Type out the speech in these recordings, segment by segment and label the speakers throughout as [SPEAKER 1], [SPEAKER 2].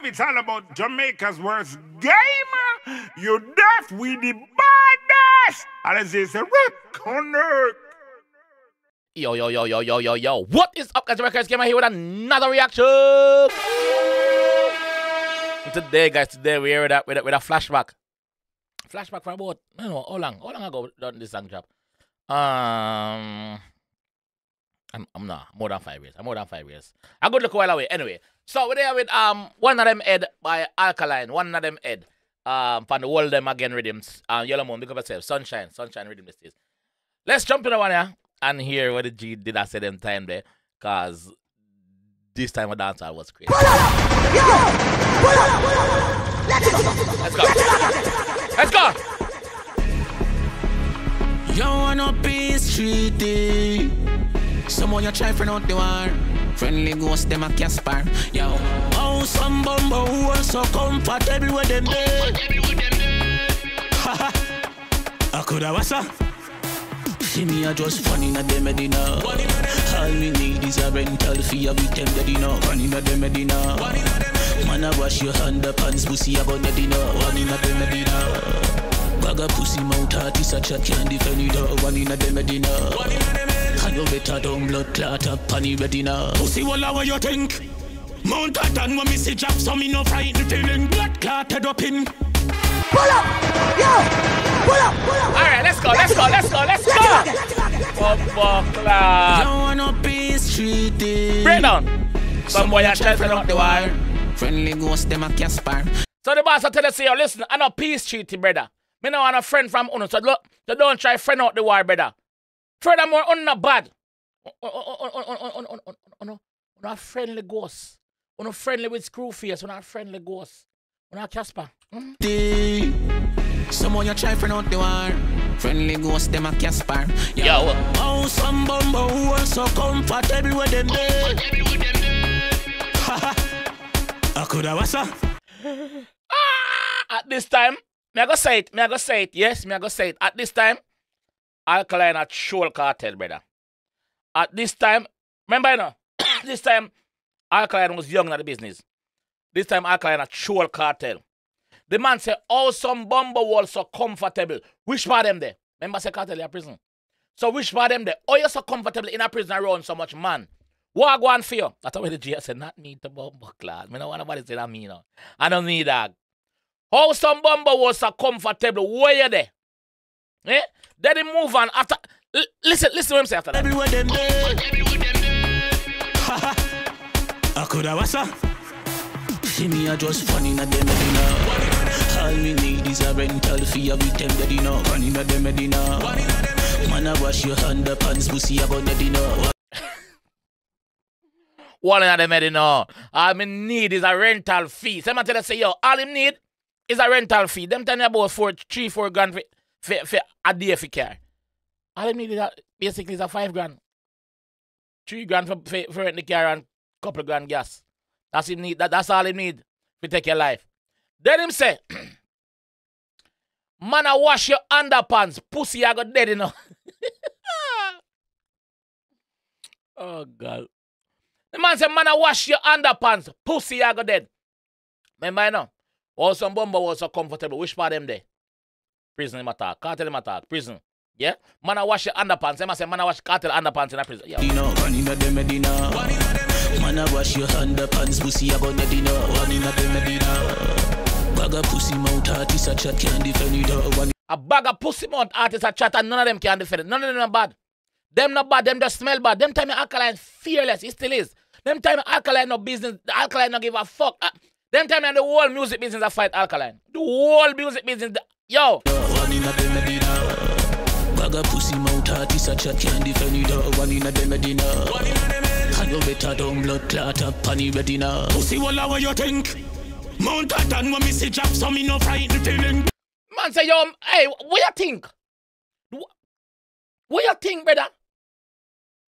[SPEAKER 1] It's all about Jamaica's worst gamer. You deaf, we the baddest. And as they say, connect.
[SPEAKER 2] Yo. What is up, guys? JAMAICA'S here with another reaction. And today, guys, we're here with a flashback. Flashback for about, I don't know, how long ago done this song drop? I'm not more than 5 years. I'm more than 5 years. I go look a while away. Anyway, so we're there with One of Them Head by Alkaline. One of Them Head. From the Wull them again Riddims. Yellow Moon, because yourself. Sunshine Riddim this is. Let's jump in the one here and hear what the G did I say them time there. Cause this time a dancer was crazy. Let's go.
[SPEAKER 3] You wanna be streety. Someone you try for not the war. Friendly ghost them a Casper. Yo, oh some bumbo who are so comfortable with them dead. Haha, I coulda was a. See me a just funny na dem medina. All me need is a rental fee of them medina. Funny na dem medina. Man a wash your hand up hands pussy about medina. One in a dem medina. Bag a pussy mouth artist a chat can't defend it. One in a dem medina. And you better don't blood clot up on the retina. Pussy walla what you think? Mount a done when me see drop so me no frightened feeling. Blood clotted up in. Pull up! Yo! Pull up!
[SPEAKER 2] Alright, let's go.
[SPEAKER 3] You wanna be streety.
[SPEAKER 2] Break down. Some boy are trying to out the wire.
[SPEAKER 3] Friendly ghost them a Casper.
[SPEAKER 2] So the boss will tell us, listen, I'm not peace treaty, brother. Me no want a friend from Uno, so look, so don't try friend out the wire, brother. Furthermore, not bad. Not friendly ghost. Not friendly with screw face. Not friendly ghost. Not Casper.
[SPEAKER 3] Someone you try friend out the war. Friendly ghost them a Casper.
[SPEAKER 2] Yo.
[SPEAKER 3] Oh, some bumbo who are so comfortable with them dead. Haha, I coulda was a.
[SPEAKER 2] At this time, me I go say it. Yes, me I go say it. At this time, Alkaline at Shoal Cartel, brother. At this time, remember you know, this time, Alkaline was young in the business. This time, Alkaline at Shoal Cartel. The man said, oh, some bumble walls so comfortable. Which part of them there? Remember, say Cartel in prison. So which part of them there? Oh, you're so comfortable in a prison around so much, man. What I go on for you? That's what the G said, not me to bumble class. I don't want nobody say that me, no. I don't need that. How some bumble walls so comfortable? Where you there? Eh? Then they move on after. Listen what I'm saying after that.
[SPEAKER 3] Everywhere them dead. I coulda was a. See me a just funny na dem medina. All me need is a rental fee of them medina. Funny na dem medina. Man a wash your hand up hands pussy about medina.
[SPEAKER 2] One of them medina. All me need is a rental fee. Someone tell us say yo, all him need is a rental fee. Them tell me about 3-4 grand for a day for care. All him need is basically is a 5 grand. 3 grand for rent the car and couple grand gas. That's him need. That's all him need to take your life. Then him say, man, I wash your underpants. Pussy, I got dead, you know. Oh, God. The man say, man, I wash your underpants. Pussy, I got dead. Remember, you know? All some bumbo was so comfortable. Which part of them there? Prison him attack. Cartel him attack. Prison. Yeah? Man, I wash your underpants. They must say, man, I wash cartel underpants in a prison. Yeah.
[SPEAKER 3] Man, I wash your underpants. Pussy, I got Medina. One in a Medina. Bag of pussy mouth artist a chat can't defend it.
[SPEAKER 2] A bag of pussy mouth artist a chat and none of them can defend it. None of them are bad. Them not bad. Them just smell bad. Them time Alkaline fearless. It still is. Them time Alkaline no business. Alkaline no give a fuck. Them time the whole music business a fight Alkaline. The whole music business. Yo.
[SPEAKER 3] One in a Medina. Bag of pussy mouth artist a chat can't defend it. One in a Medina. And you better don't blood clot up on the retina. Pussy walla what you think? Mount a done when me see drop so me no frightened feeling.
[SPEAKER 2] Man say yo, hey, what you think? What you think, brother?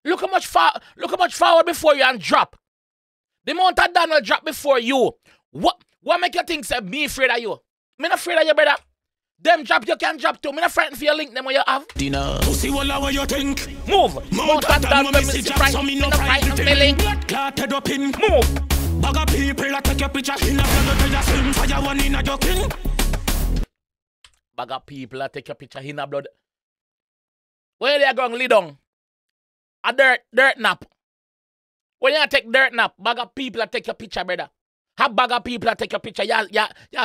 [SPEAKER 2] Look how much forward before you and drop. The Mount a done will drop before you. What make you think say me afraid of you? Me not afraid of you, brother. Them drop you can drop too. Me not frightened for your link them what you have.
[SPEAKER 3] Dinner. Pussy walla what you think?
[SPEAKER 2] Move. Mount a done when me see drop so me no frightened feeling.
[SPEAKER 3] Clotted up in.
[SPEAKER 2] Move.
[SPEAKER 3] Bag of people that take your picture in a blood, they just swim fire one in a joking.
[SPEAKER 2] Bag of people that take your picture in a blood. Where they going lay down? A dirt nap. When you take dirt nap, bag of people that take your picture, brother. Have bag of people that take your picture, you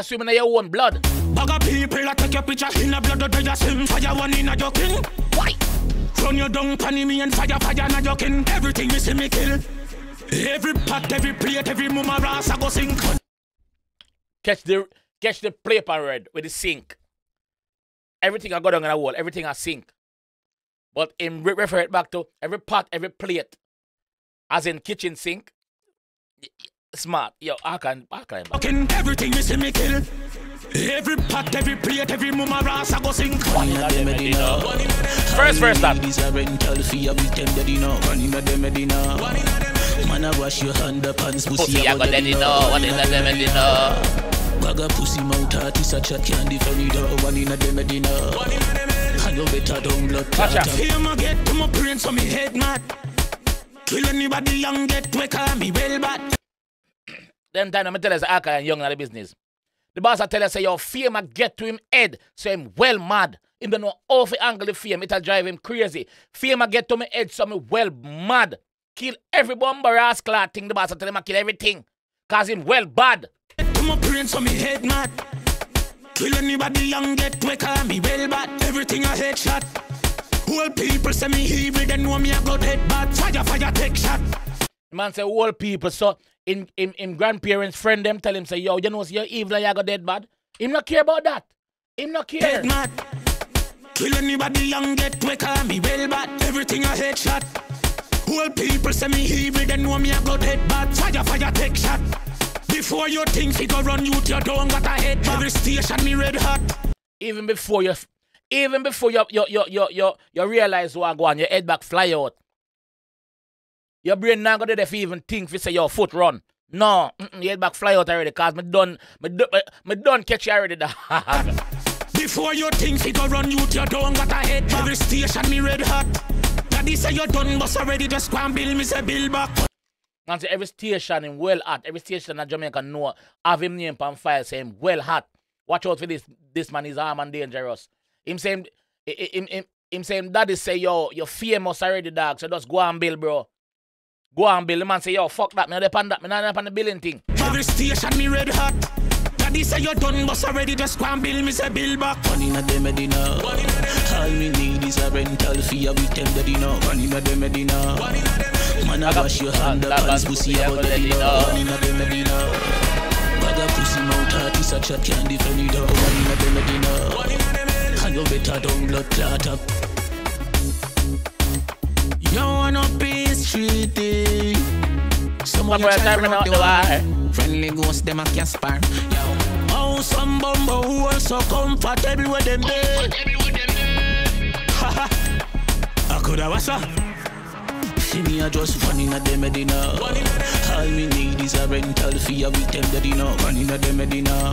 [SPEAKER 2] swimming in your own blood.
[SPEAKER 3] Bag of people that take your picture in a blood, they just swim fire one in a joking.
[SPEAKER 2] Why?
[SPEAKER 3] Run your down, panny me and fire na joking. Everything me see me kill. Every pot, every plate, every mama ras I go sink.
[SPEAKER 2] Catch the paper red with the sink. Everything I go down in the wall, everything I sink. But in refer it back to every pot, every plate, as in kitchen sink. Smart. Yo, I can.
[SPEAKER 3] Everything me see me kill. Every pot, every plate, every mama ras I go sink.
[SPEAKER 2] First that.
[SPEAKER 3] These are rental fee, I beat them daddy now. One in the Medina. Man, I wash your hand up and pussy, I go daddy now. One in the Medina. Bag a pussy mouth, artist a chat candy for me though. One in the Medina. And you better don't blood clot. Here I get to my brain so me head mad. Kill anybody young get wake up me well bad.
[SPEAKER 2] Them time I tell us Alkaline young in the business. The boss I tell us say your fame a get to him head, so him well mad. Him don't know how to angle the fame, it'll drive him crazy. Fame a get to me head, so me well mad. Kill every bomber rascal thing. The boss I tell him I kill everything. Cause him well bad.
[SPEAKER 3] Get to my brain so me head mad. Kill anybody young get wake up me well bad. Everything a headshot. Whole people say me evil, they know me a go dead bad. Fire, take shot.
[SPEAKER 2] The man say whole people, so in grandparents friend them tell him say, yo, you know you're evil and you go dead bad. Him not care about that. Him not care.
[SPEAKER 3] Dead mad. Kill anybody young get wake up me well bad. Everything a headshot. Whole people say me evil, they know me a go dead bad. Fire, take shot. Before you think you go run you don't got a head. Every station me red hot.
[SPEAKER 2] Even before you realize what go on, your head back fly out. Your brain not gonna if you even think if you say your foot run. No, your head back fly out already, cause me done catch you already.
[SPEAKER 3] Before you think you go run you don't got a head. Every station me red hot. Daddy say you done bust already, just go and bill me say bill back.
[SPEAKER 2] And say every station in well hot, every station in Jamaica know have him name on file say him well hot. Watch out for this. This man is armed and dangerous. Him saying daddy say yo, you're famous already, dog. So just go and bill, bro. Go and bill. The man say yo, fuck that. Me not depend that. Me not depend the billing thing.
[SPEAKER 3] Every station me red hot. Daddy say you done bust already, just go and bill me say bill back. One in the Medina. All me need is a rental fee, I beat them daddy now. One in the Medina. Man, I wash your hand up and pussy, I go daddy now. One in the Medina. Bag a pussy mouth, artist a chat candy for me though. One in the Medina. And you better don't blood clot up. You wanna be streety. Someone you try to out the wire. Friendly ghost, them a Caspar. Oh, some bumbo who are so comfortable with them there. I could have was see me a just one in the Medina. All me need is a rental fee, I beat them daddy now. One in the Medina.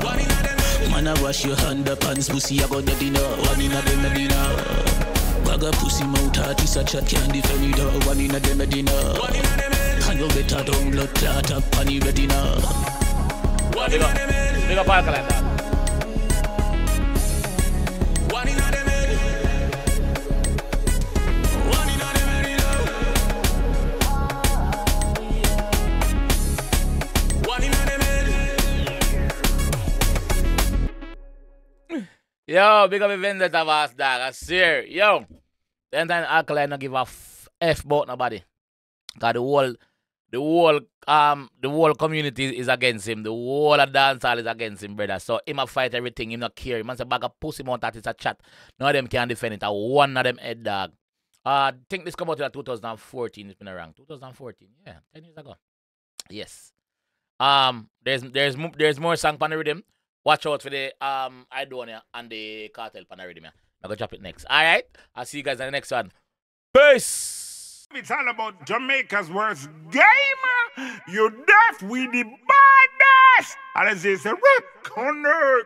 [SPEAKER 3] Man, I wash your hand up and pussy, I go daddy now. One in the Medina. Bag a pussy mouth, artist a chat candy for me though. One in the Medina. And you better don't blood clot up and you ready now.
[SPEAKER 2] Big up Alkaline, dog.
[SPEAKER 3] One in the Medina. One in the Medina. One in the Medina.
[SPEAKER 2] Yo, big up Vendetta boss, dog. I swear. Yo. Then time Alkaline not give a F about nobody. Cause the whole community is against him. The whole of dancehall is against him, brother. So him a fight everything, him not care. Him say bag of pussy mount that is a chat. None of them can defend it. One of them head dog. I think this come out in 2014. It's been around 2014. Yeah, 10 years ago. Yes. There's more song on the rhythm. Watch out for the Idonia and the Cartel on the rhythm. I'm gonna drop it next. Alright. I'll see you guys in the next one. Peace.
[SPEAKER 1] It's all about Jamaica's worst game. You deaf with the baddest. And it's a rock on earth.